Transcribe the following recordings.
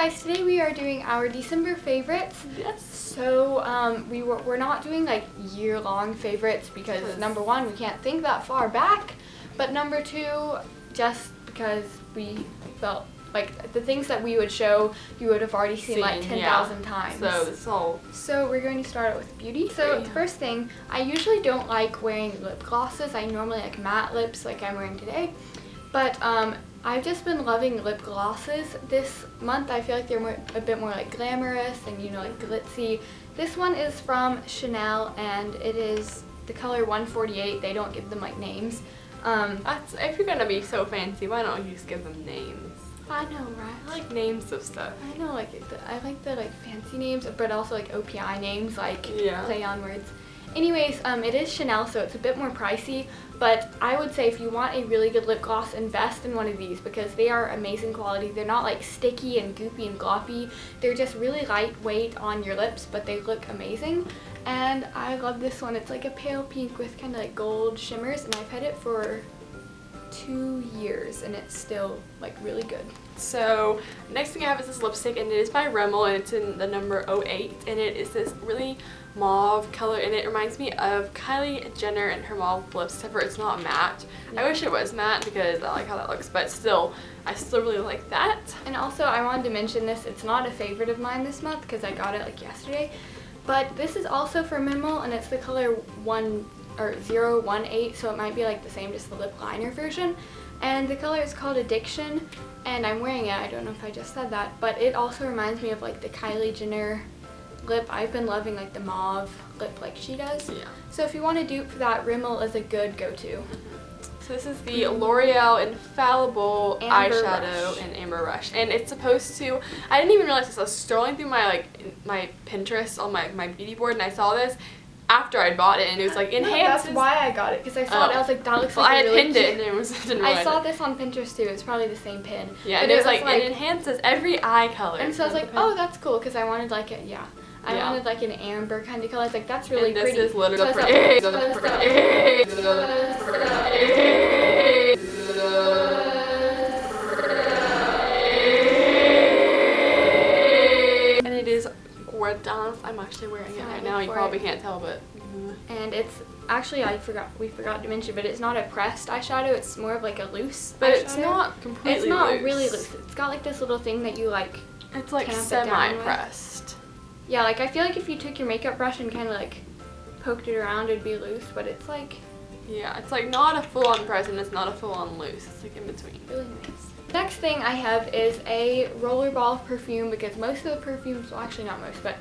guys, today we are doing our December favorites. Yes. So we're not doing like year-long favorites because number one, we can't think that far back, but number two, just because we felt like the things that we would show you would have already seen like 10,000 times. So we're going to start out with beauty. So the first thing, I usually don't like wearing lip glosses. I normally like matte lips like I'm wearing today, but I've just been loving lip glosses this month. I feel like they're a bit more like glamorous and, you know, like glitzy. This one is from Chanel and it is the color 148. They don't give them like names. If you're gonna be so fancy, why don't you just give them names? I know, right? I like names of stuff. I know, like I like the like fancy names, but also like OPI names, like play on words. Anyways, it is Chanel, so it's a bit more pricey, but I would say if you want a really good lip gloss, invest in one of these because they are amazing quality. They're not like sticky and goopy and gloppy. They're just really lightweight on your lips, but they look amazing. And I love this one. It's like a pale pink with kind of like gold shimmers, and I've had it for 2 years and it's still like really good. So next thing I have is this lipstick, and it is by Rimmel, and it's in the number 08, and it is this really mauve color, and it reminds me of Kylie Jenner and her mauve lips, except for it's not matte. I wish it was matte because I like how that looks, but still, I still really like that. And also I wanted to mention this, it's not a favorite of mine this month because I got it like yesterday, but this is also from Rimmel and it's the color 018, so it might be like the same, just the lip liner version. And the color is called Addiction, and I'm wearing it. I don't know if I just said that, but it also reminds me of like the Kylie Jenner lip. I've been loving like the mauve lip like she does. Yeah. So if you want to dupe for that, Rimmel is a good go-to. So this is the L'Oreal Infallible eyeshadow in Amber Rush, and it's supposed to, I didn't even realize this. I was scrolling through my Pinterest on my beauty board, and I saw this after I bought it, and it was like enhances. That's why I got it, because I saw it. I was like, that looks like I had really pinned cute. it, and it was. I saw this on Pinterest too. It's probably the same pin. Yeah, and it was like it enhances every eye color. And so I was like, oh, that's cool, because I wanted like a I wanted like an amber kind of color. I was like, that's really pretty. This is literally and it is gorgeous. I'm actually wearing it right now. You probably can't tell, but. And it's actually, we forgot to mention, but it's not a pressed eyeshadow. It's more of like a loose. But eyeshadow. It's not completely. It's not really loose. It's got like this little thing that you like. It's like semi-pressed. Yeah, like I feel like if you took your makeup brush and kind of like poked it around, it'd be loose, but it's like. Yeah, it's like not a full-on press and it's not a full-on loose. It's like in between. Really nice. Next thing I have is a rollerball perfume, because most of the perfumes, well actually not most, but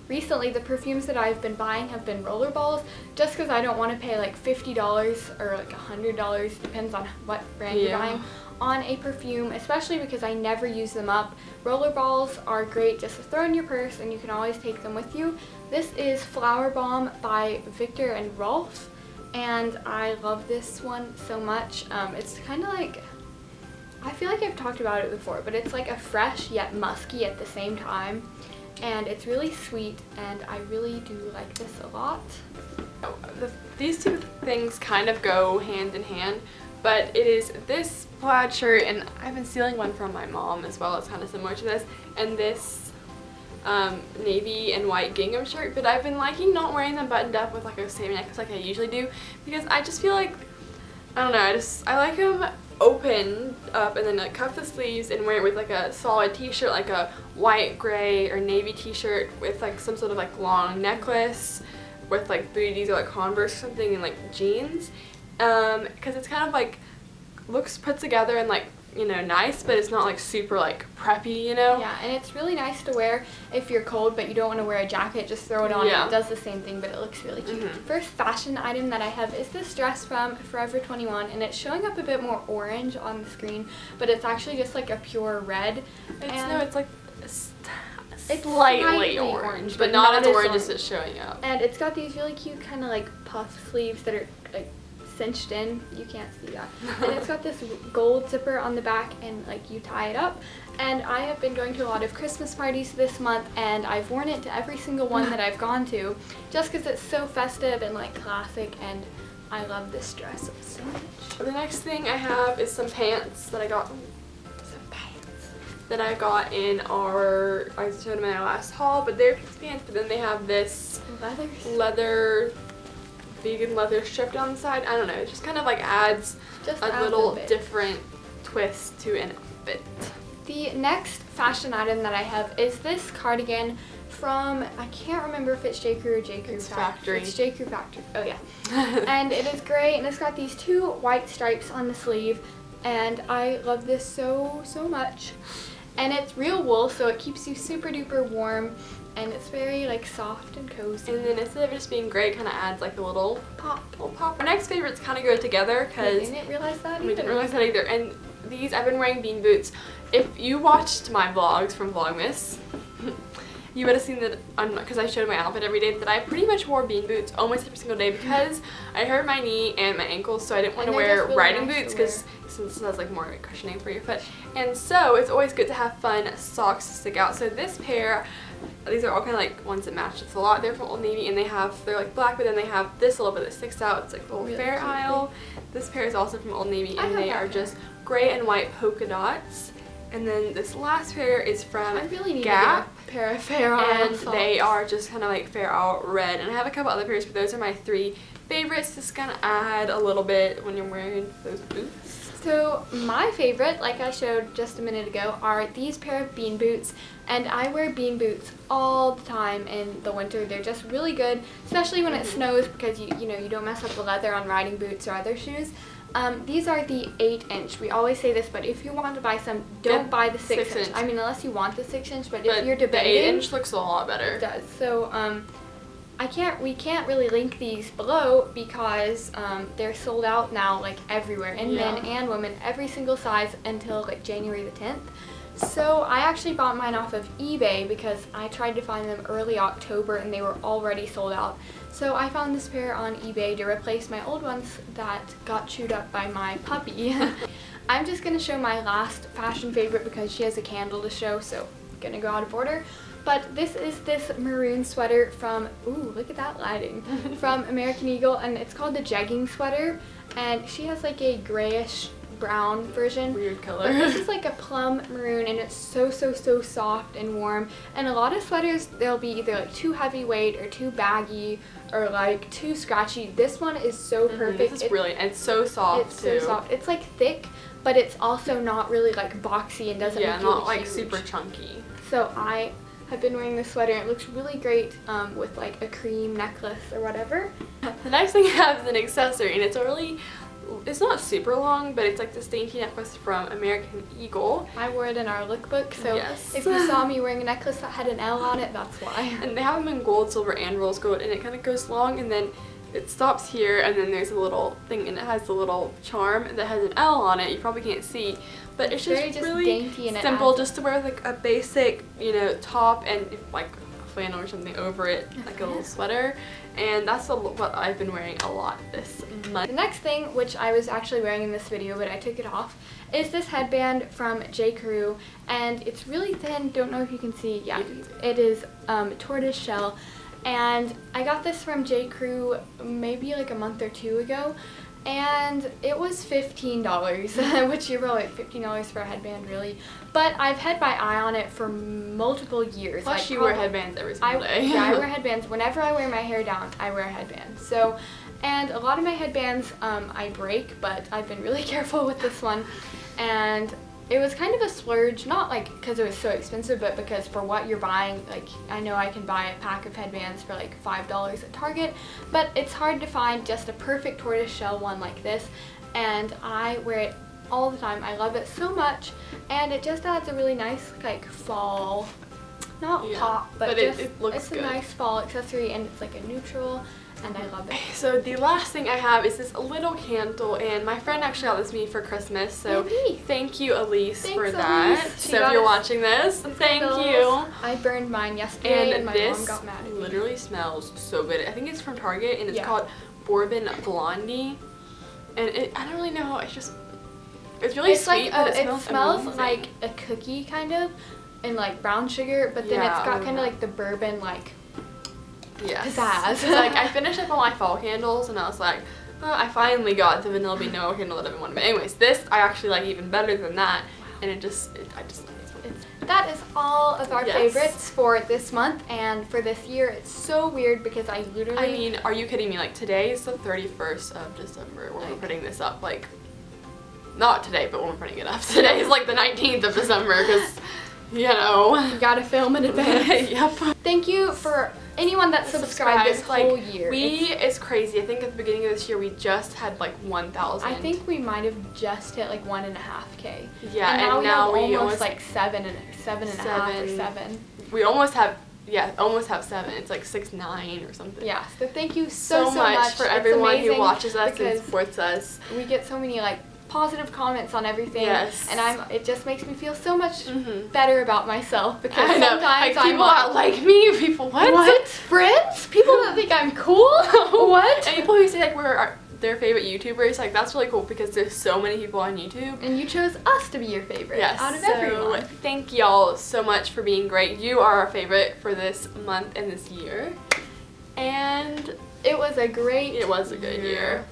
recently the perfumes that I've been buying have been rollerballs, just because I don't want to pay like $50 or like $100, depends on what brand you're buying, on a perfume, especially because I never use them up. Rollerballs are great just to throw in your purse and you can always take them with you. This is Flower Bomb by Victor and Rolf, and I love this one so much. It's kind of like, I feel like I've talked about it before, but it's like a fresh yet musky at the same time, and it's really sweet, and I really do like this a lot. These two things kind of go hand in hand, but it is this plaid shirt, and I've been stealing one from my mom as well. It's kind of similar to this, and this navy and white gingham shirt, but I've been liking not wearing them buttoned up with like a same necklace like I usually do, because I just feel like, I don't know, I like them open up and then like cuff the sleeves and wear it with like a solid t-shirt, like a white, gray, or navy t-shirt with like some sort of like long necklace with like booties or like Converse or something, and like jeans, because it's kind of like looks put together and like, you know, nice, but it's not like super like preppy, you know? Yeah, and it's really nice to wear if you're cold but you don't want to wear a jacket, just throw it on. It does the same thing, but it looks really cute. First fashion item that I have is this dress from Forever 21, and it's showing up a bit more orange on the screen, but it's actually just like a pure red. It's like it's slightly orange, but not as orange as it's showing up. And it's got these really cute kind of like puff sleeves that are like cinched in. You can't see that. And it's got this gold zipper on the back, and like you tie it up. And I have been going to a lot of Christmas parties this month, and I've worn it to every single one that I've gone to, just because it's so festive and like classic, and I love this dress so much. The next thing I have is some pants that I got. that I got in our, I showed them in my last haul, but they're pixie pants, but then they have this leather, vegan leather strip down the side. I don't know, it just kind of like adds a little different twist to an outfit. The next fashion item that I have is this cardigan from, I can't remember if it's J. Crew or J. Crew Factory. It's J. Crew Factory, oh yeah. And it is gray, and it's got these 2 white stripes on the sleeve, and I love this so much. And it's real wool, so it keeps you super duper warm, and it's very like soft and cozy. And then instead of just being gray, it kind of adds like a little pop. Our next favorites kind of go together because we didn't realize that either. We didn't realize that either. And these, I've been wearing bean boots. If you watched my vlogs from Vlogmas, you would have seen that, because I showed my outfit every day, that I pretty much wore bean boots almost every single day because I hurt my knee and my ankles, so I didn't want to wear really riding boots because since it has like more cushioning for your foot. And so it's always good to have fun socks to stick out. So this pair, these are all kind of like ones that match just a lot. They're from Old Navy, and they're like black, but then they have this a little bit that sticks out. It's like the little Fair Isle. This pair is also from Old Navy, and they are just gray and white polka dots. And then this last pair is from Gap. A pair of Fair Isle and they are just kind of like Fair Isle red. And I have a couple other pairs, but those are my 3 favorites. Just kind of add a little bit when you're wearing those boots. So my favorite, like I showed just a minute ago, are these pair of bean boots. And I wear bean boots all the time in the winter. They're just really good, especially when it snows, because you know you don't mess up the leather on riding boots or other shoes. These are the 8-inch. We always say this, but if you want to buy some, don't buy the 6-inch. I mean, unless you want the 6-inch, but if you're debating, the 8-inch looks a lot better. It does. So we can't really link these below because they're sold out now, like everywhere, in men and women, every single size until like January the 10th. So I actually bought mine off of eBay because I tried to find them early October and they were already sold out. So I found this pair on eBay to replace my old ones that got chewed up by my puppy. I'm just going to show my last fashion favorite because she has a candle to show, so I'm going to go out of order. But this is this maroon sweater from, ooh, look at that lighting, from American Eagle, and it's called the jegging sweater, and she has like a grayish brown version. Weird color. But this is like a plum maroon, and it's so soft and warm. And a lot of sweaters, they'll be either like too heavyweight or too baggy or like too scratchy. This one is so perfect. This is brilliant. And it's so soft it's too. It's so soft. It's like thick, but it's also not really like boxy and doesn't make you not like huge. super chunky. So I have been wearing this sweater, and it looks really great with like a cream necklace or whatever. The next thing I have is an accessory, and it's not super long, but it's like this dainty necklace from American Eagle. I wore it in our lookbook, so if you saw me wearing a necklace that had an L on it, that's why. And they have them in gold, silver, and rose gold, and it kind of goes long, and then it stops here, and then there's a little thing, and it has a little charm that has an L on it. You probably can't see, but it's just really dainty and simple, just to wear like a basic, top and like flannel or something over it, like a little sweater. And that's what I've been wearing a lot this month. The next thing, which I was actually wearing in this video, but I took it off, is this headband from J. Crew, and it's really thin. Don't know if you can see. Yeah, it is tortoise shell, and I got this from J. Crew maybe like a month or 2 ago, and it was $15, which you're probably like $15 for a headband, really. But I've had my eye on it for multiple years. Plus, like, you wear headbands every single day. Yeah, I wear headbands. Whenever I wear my hair down, I wear a headband. So, and a lot of my headbands I break, but I've been really careful with this one. And it was kind of a splurge, not like because it was so expensive, but because for what you're buying, like I know I can buy a pack of headbands for like $5 at Target, but it's hard to find just a perfect tortoise shell one like this, and I wear it all the time. I love it so much, and it just adds a really nice like fall, not pop, but just it looks it's good. A nice fall accessory, and it's like a neutral, and I love it. So the last thing I have is this little candle, and my friend actually got this me for Christmas, so thank you, Elise, for that. So if you're watching this, thank you. I burned mine yesterday, and my mom got mad at me. This literally smells so good. I think it's from Target, and it's called Bourbon Blondie, and I don't really know, it's really sweet, but it smells like a cookie kind of, and like brown sugar, but then it's got kind of like the bourbon like pizzazz. Like I finished up all my fall candles, and I was like, oh, I finally got the vanilla bean no candle that I've been wanting. But anyways, this I actually like even better than that, and it that is all of our Yes. favorites for this month and for this year. It's so weird because I literally... I mean, are you kidding me? Like, today is the 31st of December when we're putting this up. Like, not today, but when we're putting it up. Today is like the 19th of December because, you know. You gotta film in advance. Yep. Thank you for anyone that subscribed this whole year. It's crazy. I think at the beginning of this year we just had like 1,000. I think we might have just hit like 1.5K. Yeah, and now we have almost like 7 and a half or 7. We almost have, almost have 7. It's like 6-9 or something. Yeah, so thank you so much for It's everyone who amazing watches us and because supports us. we get so many like positive comments on everything. Yes. And it just makes me feel so much better about myself because I know. sometimes Like, people I'm that like me, people what? Friends? People that think I'm cool? What? And people who say like we're their favorite YouTubers, like that's really cool because there's so many people on YouTube. And you chose us to be your favorite out of everyone. Thank y'all so much for being great. You are our favorite for this month and this year. And it was a good year.